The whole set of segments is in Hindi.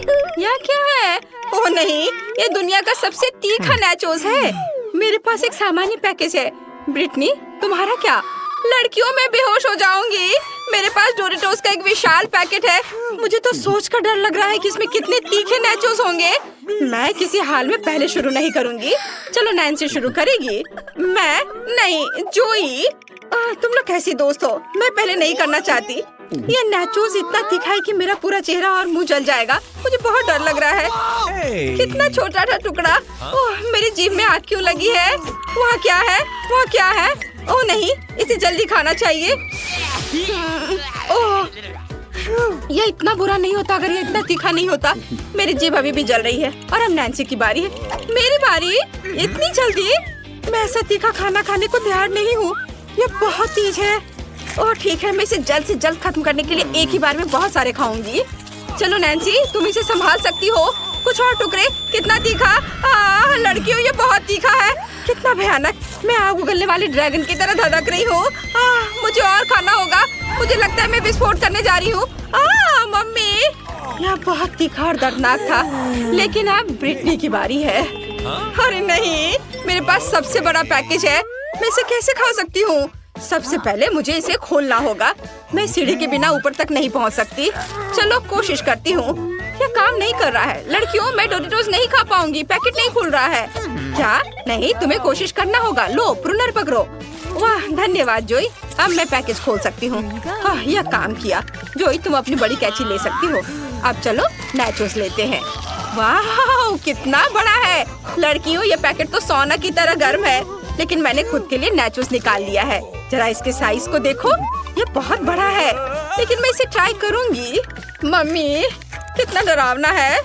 यह क्या है? ओह नहीं, ये दुनिया का सबसे तीखा नाचोस है। मेरे पास एक सामान्य पैकेज है। ब्रिटनी, तुम्हारा क्या? लड़कियों में बेहोश हो जाऊंगी। मेरे पास डोरिटोस का एक विशाल पैकेट है। मुझे तो सोचकर डर लग रहा है कि इसमें कितने तीखे नाचोस होंगे। मैं किसी हाल में पहले शुरू नहीं करूंगी। चलो नैन्सी शुरू करेगी। मैं नहीं, जोई। तुम लोग कैसी दोस्त हो? मैं पहले नहीं करना चाहती। ये नाचोस इतना तीखा है कि मेरा पूरा चेहरा और मुंह जल जाएगा। मुझे बहुत डर लग रहा है। कितना छोटा था टुकड़ा। ओह, मेरी जीभ में आग क्यों लगी है? वहाँ क्या है? वहाँ क्या है? ओह नहीं, इसे जल्दी खाना चाहिए। ओह, यह इतना बुरा नहीं होता अगर ये इतना तीखा नहीं होता। मेरी जीभ अभी भी जल रही है। और अब नैन्सी की बारी है। मेरी बारी? इतनी जल्दी? मैं ऐसा तीखा खाना खाने को तैयार नहीं हूँ। ये बहुत तेज है। ओह ठीक है, मैं इसे जल्द से जल्द खत्म करने के लिए एक ही बार में बहुत सारे खाऊंगी। चलो नैन्सी, तुम इसे संभाल सकती हो। कुछ और टुकड़े। कितना तीखा? लड़कियों, ये बहुत तीखा है। कितना भयानक। मैं आग उगलने वाले ड्रैगन की तरह धड़क रही हूँ। मुझे और खाना होगा। मुझे लगता है मैं विस्फोट करने जा रही हूँ। मम्मी, यह बहुत तीखा और दर्दनाक था। लेकिन अब ब्रिटनी की बारी है। अरे नहीं, मेरे पास सबसे बड़ा पैकेज है। मैं इसे कैसे खा सकती हूँ? सबसे पहले मुझे इसे खोलना होगा। मैं सीढ़ी के बिना ऊपर तक नहीं पहुँच सकती। चलो कोशिश करती हूँ। यह काम नहीं कर रहा है। लड़कियों, मैं डोरिटोस नहीं खा पाऊंगी। पैकेट नहीं खुल रहा है। क्या? नहीं, तुम्हें कोशिश करना होगा। लो, प्रूनर पकड़ो। वाह, धन्यवाद जोई। अब मैं पैकेज खोल सकती हूँ। यह काम किया। जोई, तुम अपनी बड़ी कैंची ले सकती हो। अब चलो नाचोस लेते हैं। वाह, कितना बड़ा है। लड़कियों, ये पैकेट तो सोना की तरह गर्म है। लेकिन मैंने खुद के लिए नाचोस निकाल लिया है। जरा इसके साइज को देखो। ये बहुत बड़ा है। लेकिन मैं इसे ट्राई करूंगी। मम्मी, कितना डरावना है।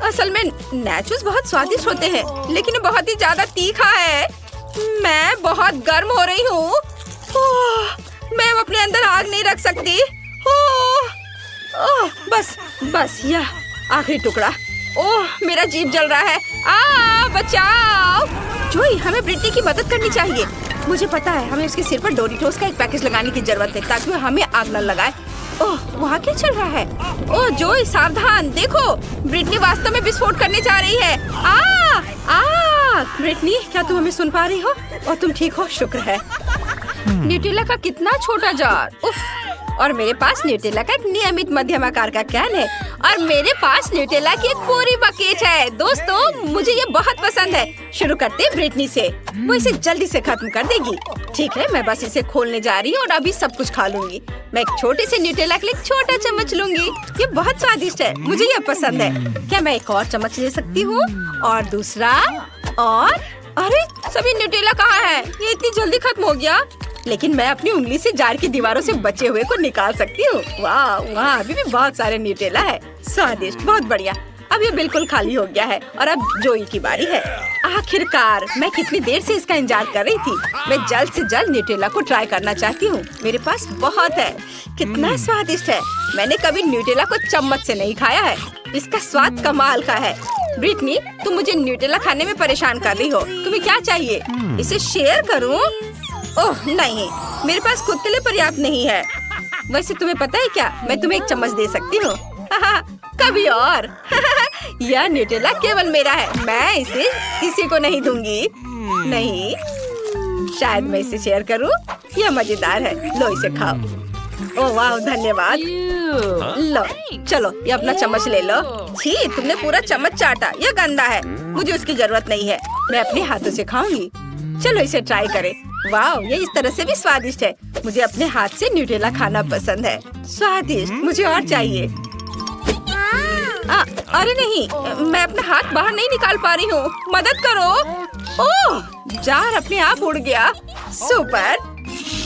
असल में नाचोस बहुत स्वादिष्ट होते हैं, लेकिन बहुत ही ज्यादा तीखा है। मैं बहुत गर्म हो रही हूँ। मैं अपने अंदर आग नहीं रख सकती। बस यह आखिरी टुकड़ा। ओह, मेरा जीभ जल रहा है। बचाओ। जोई, हमें ब्रिटनी की मदद करनी चाहिए। मुझे पता है, हमें उसके सिर पर डोरिटोस का एक पैकेज लगाने की जरूरत है ताकि वो हमें आग न लगाए। ओह, वहाँ क्या चल रहा है? ओह जोई, सावधान। देखो, ब्रिटनी वास्तव में विस्फोट करने जा रही है। ब्रिटनी, क्या तुम हमें सुन पा रही हो? और तुम ठीक हो? शुक्र है। न्यूटेला का कितना छोटा जार। उफ। और मेरे पास न्यूटेला का एक नियमित मध्यम आकार का कैन है। और मेरे पास न्यूटेला की एक पूरी बकेट है। दोस्तों, मुझे ये बहुत पसंद है। शुरू करते हैं ब्रिटनी से। वो इसे जल्दी से खत्म कर देगी। ठीक है, मैं बस इसे खोलने जा रही हूँ और अभी सब कुछ खा लूंगी। मैं एक छोटे से न्यूटेला के लिए एक छोटा चम्मच लूंगी। ये बहुत स्वादिष्ट है। मुझे ये पसंद है। क्या मैं एक और चम्मच ले सकती हूँ? और दूसरा। और अरे, सभी न्यूटेला कहाँ है? ये इतनी जल्दी खत्म हो गया। लेकिन मैं अपनी उंगली से जार की दीवारों से बचे हुए को निकाल सकती हूँ। वाह, वहाँ अभी भी बहुत सारे न्यूटेला है। स्वादिष्ट, बहुत बढ़िया। अब ये बिल्कुल खाली हो गया है और अब जोई की बारी है। आखिरकार, मैं कितनी देर से इसका इंतजार कर रही थी। मैं जल्द से जल्द न्यूटेला को ट्राई करना चाहती हूँ। मेरे पास बहुत है। कितना स्वादिष्ट है। मैंने कभी न्यूटेला को चम्मच से नहीं खाया है। इसका स्वाद कमाल का है। ब्रिटनी, तुम मुझे न्यूटेला खाने में परेशान कर रही हो। तुम्हें क्या चाहिए? इसे शेयर करूँ? ओह नहीं, मेरे पास खुद के लिए पर्याप्त नहीं है। वैसे तुम्हें पता है क्या, मैं तुम्हें एक चम्मच दे सकती हूँ। कभी और। यह न्यूटेला केवल मेरा है। मैं इसे किसी को नहीं दूंगी। नहीं, शायद मैं इसे शेयर करूँ। यह मजेदार है। लो, इसे खाओ। ओह वाह, धन्यवाद। लो, चलो ये अपना चम्मच ले लो। छी, तुमने पूरा चम्मच चाटा। यह गंदा है। मुझे उसकी जरूरत नहीं है। मैं अपने हाथों से खाऊंगी। चलो इसे ट्राई करें। वाह, ये इस तरह से भी स्वादिष्ट है। मुझे अपने हाथ से न्यूटेला खाना पसंद है। स्वादिष्ट। मुझे और चाहिए। अरे नहीं, मैं अपना हाथ बाहर नहीं निकाल पा रही हूँ। मदद करो। ओह, जार अपने आप उड़ गया। सुपर।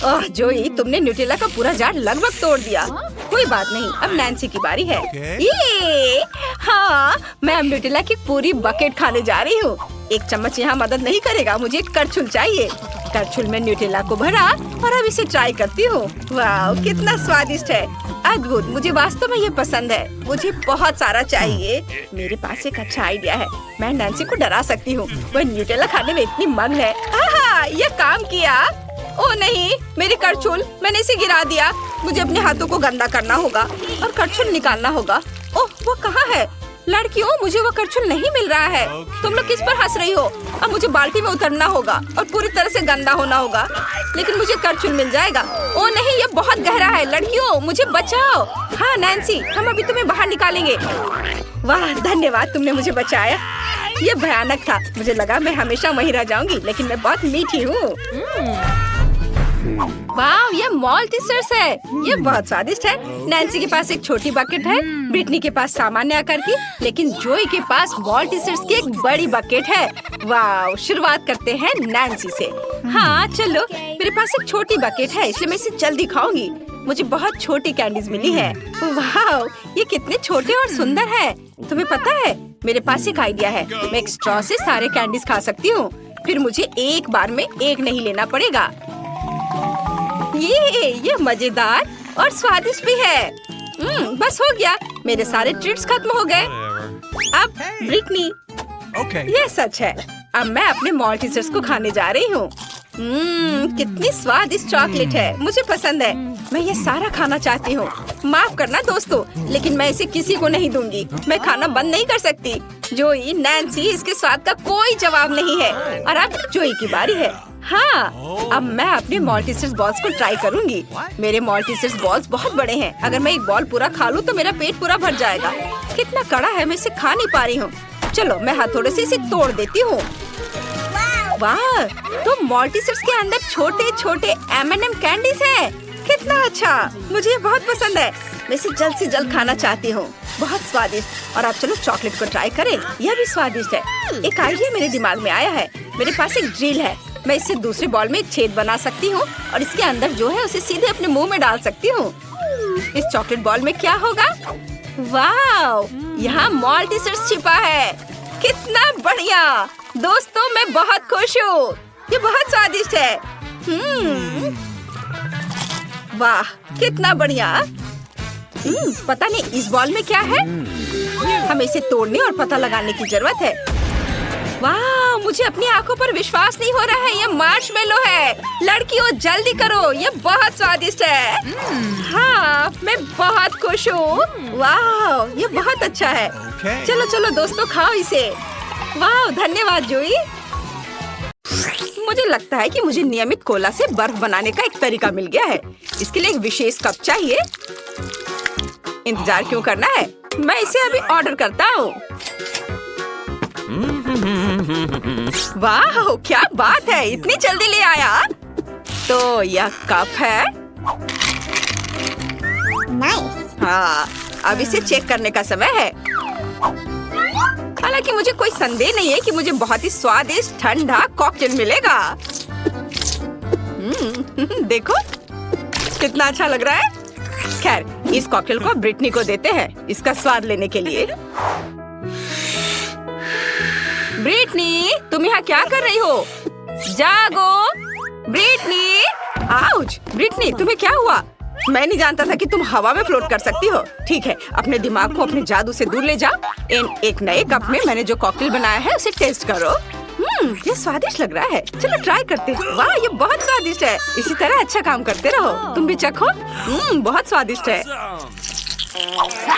ओह जोई, तुमने न्यूटेला का पूरा जार लगभग तोड़ दिया। कोई बात नहीं, अब नैन्सी की बारी है। ये हाँ, मैं अब न्यूटेला की पूरी बकेट खाने जा रही हूँ। एक चम्मच यहाँ मदद नहीं करेगा। मुझे एक करछुल चाहिए। करछुल में न्यूटेला को भरा और अब इसे ट्राई करती हूँ। वाह, कितना स्वादिष्ट है। अद्भुत। मुझे वास्तव में ये पसंद है। मुझे बहुत सारा चाहिए। मेरे पास एक अच्छा आइडिया है। मैं नैन्सी को डरा सकती हूँ। वह न्यूटेला खाने में इतनी मग्न है। ये काम किया। ओह नहीं, मेरी करछुल, मैंने इसे गिरा दिया। मुझे अपने हाथों को गंदा करना होगा और करछुल निकालना होगा। ओह, वो कहाँ है? लड़कियों, मुझे वो करछुल नहीं मिल रहा है। तुम लोग किस पर हंस रही हो? अब मुझे बाल्टी में उतरना होगा और पूरी तरह से गंदा होना होगा, लेकिन मुझे करछुल मिल जाएगा। ओ नहीं, ये बहुत गहरा है। लड़कियों, मुझे बचाओ। हाँ नैन्सी, हम अभी तुम्हें बाहर निकालेंगे। वाह, धन्यवाद, तुमने मुझे बचाया। ये भयानक था। मुझे लगा मैं हमेशा वहीं रह जाऊंगी, लेकिन मैं बहुत मीठी हूँ। वाह, ये मॉल्टीसर्स है। ये बहुत स्वादिष्ट है। नैन्सी के पास एक छोटी बकेट है, ब्रिटनी के पास सामान्य आकार की, लेकिन जोई के पास मॉल्टीसर्स की एक बड़ी बकेट है। वाह, शुरुआत करते हैं नैन्सी से। हाँ चलो, मेरे पास एक छोटी बकेट है, इसलिए मैं इसे जल्दी खाऊंगी। मुझे बहुत छोटी कैंडीज मिली है। वाह, ये कितने छोटे और सुंदर है। तुम्हें पता है, मेरे पास एक आइडिया है। मैं एक स्ट्रॉ से सारे कैंडीज खा सकती हूँ, फिर मुझे एक बार में एक नहीं लेना पड़ेगा। ये मजेदार और स्वादिष्ट भी है। बस हो गया, मेरे सारे ट्रीट्स खत्म हो गए। अब ब्रिटनी, ये सच है। अब मैं अपने मॉल्टीसर्स को खाने जा रही हूँ। कितनी स्वादिष्ट चॉकलेट है, मुझे पसंद है। मैं ये सारा खाना चाहती हूँ। माफ करना दोस्तों, लेकिन मैं इसे किसी को नहीं दूंगी। मैं खाना बंद नहीं कर सकती। जोई, नैन्सी, इसके स्वाद का कोई जवाब नहीं है। और अब जोई की बारी है। हाँ, अब मैं अपने मॉल्टीसर्स बॉल्स को ट्राई करूंगी। मेरे मॉल्टीसर्स बॉल्स बहुत बड़े हैं। अगर मैं एक बॉल पूरा खा लूं तो मेरा पेट पूरा भर जाएगा। कितना कड़ा है, मैं इसे खा नहीं पा रही हूँ। चलो, मैं हथौड़े से इसे तोड़ देती हूँ। वाह, तो मॉल्टीसर्स के अंदर छोटे छोटे M&M कैंडीज है। कितना अच्छा, मुझे ये बहुत पसंद है। मैं इसे जल्द से जल्द खाना चाहती हूँ। बहुत स्वादिष्ट। और आप चलो चॉकलेट को ट्राई करें, यह भी स्वादिष्ट है। एक आइडिया मेरे दिमाग में आया है। मेरे पास एक ड्रिल है। मैं इससे दूसरे बॉल में एक छेद बना सकती हूँ और इसके अंदर जो है उसे सीधे अपने मुंह में डाल सकती हूँ। इस चॉकलेट बॉल में क्या होगा? वाह, यहाँ मॉल्टीसर्स छिपा है। कितना बढ़िया दोस्तों, मैं बहुत खुश हूँ। ये बहुत स्वादिष्ट है। वाह, कितना बढ़िया। पता नहीं इस बॉल में क्या है। हमें इसे तोड़ने और पता लगाने की जरूरत है। वाह, मुझे अपनी आंखों पर विश्वास नहीं हो रहा है। ये मार्शमेलो है। लड़कियों, जल्दी करो, ये बहुत स्वादिष्ट है। हाँ, मैं बहुत खुश हूँ। वाह, ये बहुत अच्छा है। चलो चलो दोस्तों, खाओ इसे। वाह, धन्यवाद जोई। मुझे लगता है कि मुझे नियमित कोला से बर्फ बनाने का एक तरीका मिल गया है। इसके लिए एक विशेष कप चाहिए। इंतजार क्यों करना है, मैं इसे अभी ऑर्डर करता हूँ। वाह, क्या बात है, इतनी जल्दी ले आया। तो यह कप है। नाइस। हाँ, अब इसे चेक करने का समय है। हालांकि मुझे कोई संदेह नहीं है कि मुझे बहुत ही स्वादिष्ट ठंडा कॉकटेल मिलेगा। देखो कितना अच्छा लग रहा है। खैर, इस कॉकटेल को ब्रिटनी को देते हैं इसका स्वाद लेने के लिए। ब्रिटनी, तुम यहाँ क्या कर रही हो? जागो ब्रिटनी। आउच, ब्रिटनी, तुम्हें क्या हुआ? मैं नहीं जानता था कि तुम हवा में फ्लोट कर सकती हो। ठीक है, अपने दिमाग को अपने जादू से दूर ले जाओ। एक नए कप में मैंने जो कॉकटेल बनाया है उसे टेस्ट करो। ये स्वादिष्ट लग रहा है। चलो ट्राई करते हैं। वाह, ये बहुत स्वादिष्ट है। इसी तरह अच्छा काम करते रहो। तुम भी चखो। बहुत स्वादिष्ट है।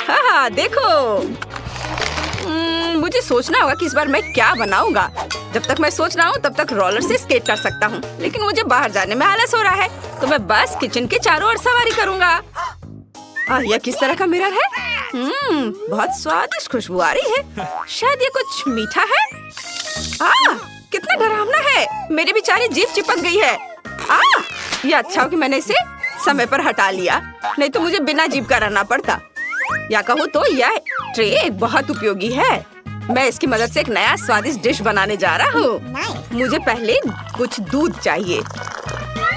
हाँ, देखो। मुझे सोचना होगा कि इस बार मैं क्या बनाऊंगा। जब तक मैं सोच रहा हूँ तब तक रोलर से स्केट कर सकता हूँ, लेकिन मुझे बाहर जाने में आलस हो रहा है, तो मैं बस किचन के चारों ओर सवारी करूँगा। यह किस तरह का मिरर है? बहुत स्वादिष्ट खुशबू आ रही है। शायद ये कुछ मीठा है। कितना डरावना है। मेरी बेचारी जीभ चिपक गई है। ये अच्छा हो कि मैंने इसे समय पर हटा लिया, नहीं तो मुझे बिना जीभ का रहना पड़ता। या कहूँ तो यह ट्रे एक बहुत उपयोगी है। मैं इसकी मदद से एक नया स्वादिष्ट डिश बनाने जा रहा हूँ। मुझे पहले कुछ दूध चाहिए।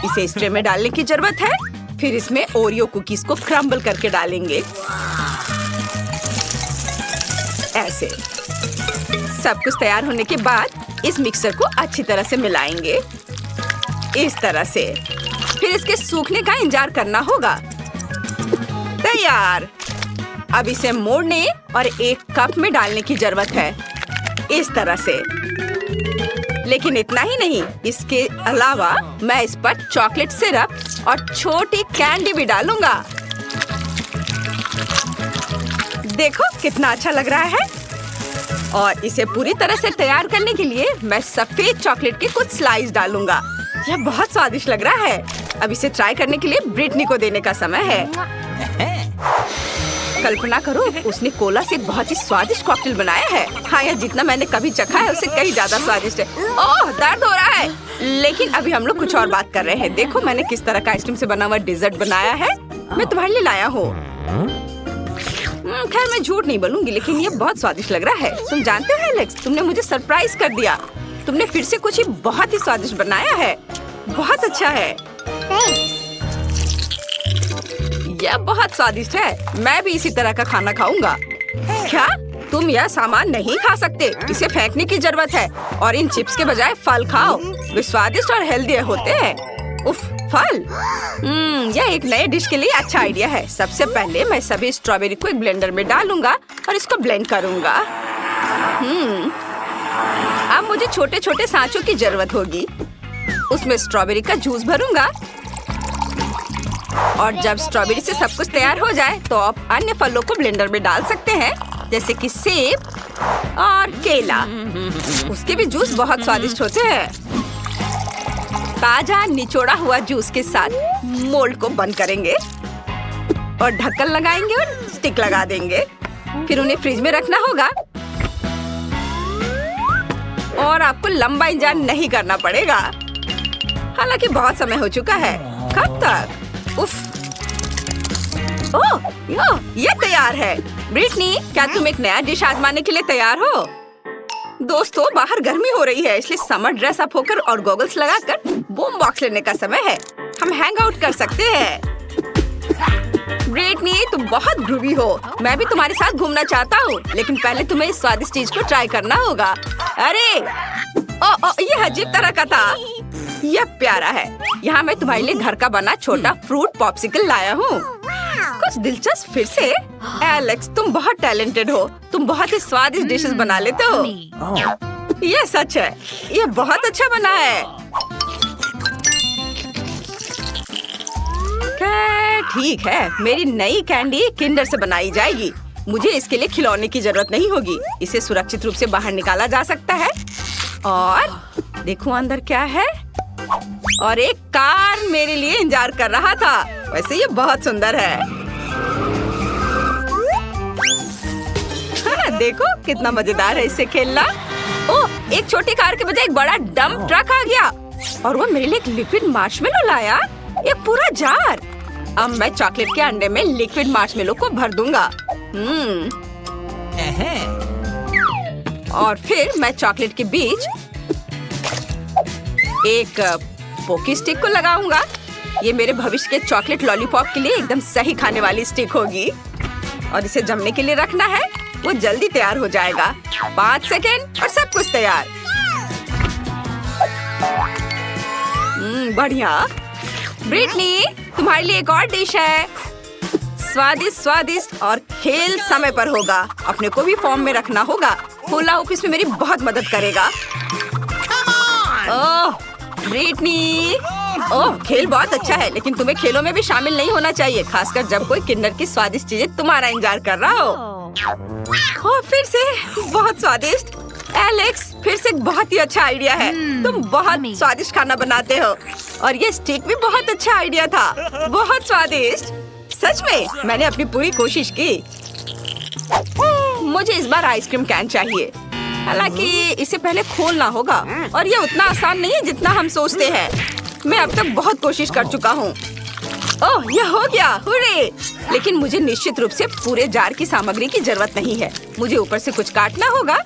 इसे इस ट्रे में डालने की जरूरत है। फिर इसमें ओरियो कुकीज को क्रम्बल करके डालेंगे। ऐसे सब कुछ तैयार होने के बाद इस मिक्सर को अच्छी तरह से मिलाएंगे। इस तरह से फिर इसके सूखने का इंतजार करना होगा। तैयार। अब इसे मोड़ने और एक कप में डालने की जरूरत है, इस तरह से। लेकिन इतना ही नहीं, इसके अलावा मैं इस पर चॉकलेट सिरप और छोटी कैंडी भी डालूंगा। देखो कितना अच्छा लग रहा है। और इसे पूरी तरह से तैयार करने के लिए मैं सफेद चॉकलेट के कुछ स्लाइस डालूंगा। यह बहुत स्वादिष्ट लग रहा है। अब इसे ट्राई करने के लिए ब्रिटनी को देने का समय है। कल्पना करो, उसने कोला से बहुत ही स्वादिष्ट कॉकटेल बनाया है। हाँ, यह जितना मैंने कभी चखा है उससे कहीं ज्यादा स्वादिष्ट है। ओह, दर्द हो रहा है। लेकिन अभी हम लोग कुछ और बात कर रहे हैं। देखो मैंने किस तरह का आइसक्रीम से बना हुआ डिजर्ट बनाया है। मैं तुम्हारे लिए लाया हूँ। खैर मैं झूठ नहीं बोलूंगी, लेकिन ये बहुत स्वादिष्ट लग रहा है। तुम जानते हो एलेक्स, तुमने मुझे सरप्राइज कर दिया। तुमने फिर से कुछ ही बहुत ही स्वादिष्ट बनाया है। बहुत अच्छा है। यह बहुत स्वादिष्ट है। मैं भी इसी तरह का खाना खाऊंगा। क्या तुम यह सामान नहीं खा सकते? इसे फेंकने की जरूरत है और इन चिप्स के बजाय फल खाओ। वे स्वादिष्ट और हेल्दी होते हैं। उफ, फल। यह एक नए डिश के लिए अच्छा आइडिया है। सबसे पहले मैं सभी स्ट्रॉबेरी को एक ब्लेंडर में डालूंगा और इसको ब्लेंड करूंगा। अब मुझे छोटे छोटे सांचों की जरूरत होगी। उसमें स्ट्रॉबेरी का जूस भरूंगा और जब स्ट्रॉबेरी से सब कुछ तैयार हो जाए तो आप अन्य फलों को ब्लेंडर में डाल सकते हैं, जैसे कि सेब और केला। उसके भी जूस बहुत स्वादिष्ट होते हैं। ताजा निचोड़ा हुआ जूस के साथ मोल्ड को बंद करेंगे और ढक्कन लगाएंगे और स्टिक लगा देंगे। फिर उन्हें फ्रिज में रखना होगा और आपको लंबा इंतजार नहीं करना पड़ेगा। हालांकि बहुत समय हो चुका है। कब तक? उफ। ओह, ये तैयार है। ब्रिटनी, क्या तुम एक नया डिश आजमाने के लिए तैयार हो? दोस्तों, बाहर गर्मी हो रही है, इसलिए समर ड्रेस अप होकर और गॉगल्स लगाकर बूम बॉक्स लेने का समय है। हम हैंग आउट कर सकते हैं। ब्रिटनी, तुम बहुत ग्रूवी हो। मैं भी तुम्हारे साथ घूमना चाहता हूँ, लेकिन पहले तुम्हें इस स्वादिष्ट चीज को ट्राई करना होगा। अरे, ये अजीब तरह का था। यह प्यारा है। यहाँ मैं तुम्हारे लिए घर का बना छोटा फ्रूट पॉप्सिकल लाया हूँ। कुछ दिलचस्प फिर से। एलेक्स, तुम बहुत टैलेंटेड हो। तुम बहुत ही स्वादिष्ट डिशेस बना लेते हो। यह सच है। यह बहुत अच्छा बना है। ठीक है, मेरी नई कैंडी किंडर से बनाई जाएगी। मुझे इसके लिए खिलौने की जरूरत नहीं होगी। इसे सुरक्षित रूप से बाहर निकाला जा सकता है। और देखो अंदर क्या है। और एक कार मेरे लिए इंतजार कर रहा था। वैसे ये बहुत सुंदर है। हाँ, देखो कितना मजेदार है इसे खेलना। ओह, एक छोटी कार के बजाय एक बड़ा डंप ट्रक आ गया और वो मेरे लिए एक लिक्विड मार्शमेलो लाया। एक पूरा जार। अब मैं चॉकलेट के अंडे में लिक्विड मार्शमेलो को भर दूंगा। और फिर मैं चॉकलेट के बीच एक पोकी स्टिक को लगाऊंगा। ये मेरे भविष्य के चॉकलेट लॉलीपॉप के लिए एकदम सही खाने वाली स्टिक होगी। और इसे जमने के लिए रखना है। वो जल्दी तैयार हो जाएगा। 5 सेकेंड और सब कुछ तैयार। बढ़िया। ब्रिटनी, तुम्हारे लिए एक और डिश है। स्वादिष्ट स्वादिष्ट और खेल समय पर होगा। अपने को भी फॉर्म में रखना होगा। हुला हुप इसमें मेरी बहुत मदद करेगा। ओह ब्रिटनी, ओह खेल बहुत अच्छा है, लेकिन तुम्हें खेलों में भी शामिल नहीं होना चाहिए, खासकर जब कोई किंडर की स्वादिष्ट चीजें तुम्हारा इंतजार कर रहा हो। ओह फिर से बहुत स्वादिष्ट। एलेक्स, फिर से एक बहुत ही अच्छा आइडिया है। तुम बहुत स्वादिष्ट खाना बनाते हो और ये स्टिक भी बहुत अच्छा आइडिया था। बहुत स्वादिष्ट। सच में मैंने अपनी पूरी कोशिश की। मुझे इस बार आइसक्रीम कैन चाहिए। हालांकि इसे पहले खोलना होगा और ये उतना आसान नहीं है जितना हम सोचते हैं। मैं अब तक बहुत कोशिश कर चुका हूँ। ओह यह हो गया, हुर्रे! लेकिन मुझे निश्चित रूप से पूरे जार की सामग्री की जरूरत नहीं है। मुझे ऊपर से कुछ काटना होगा।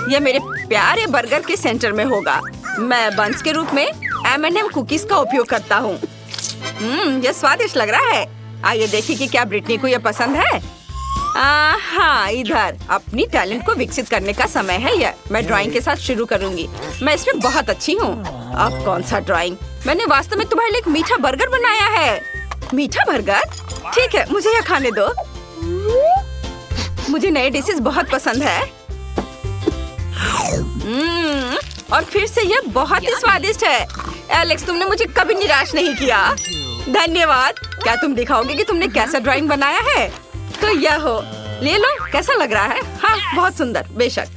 यह मेरे प्यारे बर्गर के सेंटर में होगा। मैं बंस के रूप में M&M कुकीज का उपयोग करता हूँ। यह स्वादिष्ट लग रहा है। आइए देखिए कि क्या ब्रिटनी को यह पसंद है। हाँ, इधर अपनी टैलेंट को विकसित करने का समय है। यह मैं ड्राइंग के साथ शुरू करूंगी। मैं इसमें बहुत अच्छी हूँ। अब कौन सा ड्राइंग? मैंने वास्तव में तुम्हारे लिए एक मीठा बर्गर बनाया है। मीठा बर्गर? ठीक है, मुझे यह खाने दो। मुझे नए डिशेस बहुत पसंद है। और फिर से यह बहुत ही स्वादिष्ट है। एलेक्स, तुमने मुझे कभी निराश नहीं किया। धन्यवाद। क्या तुम दिखाओगे कि तुमने कैसा ड्राइंग बनाया है? तो यह हो। ले लो, कैसा लग रहा है? हाँ, बहुत सुंदर, बेशक।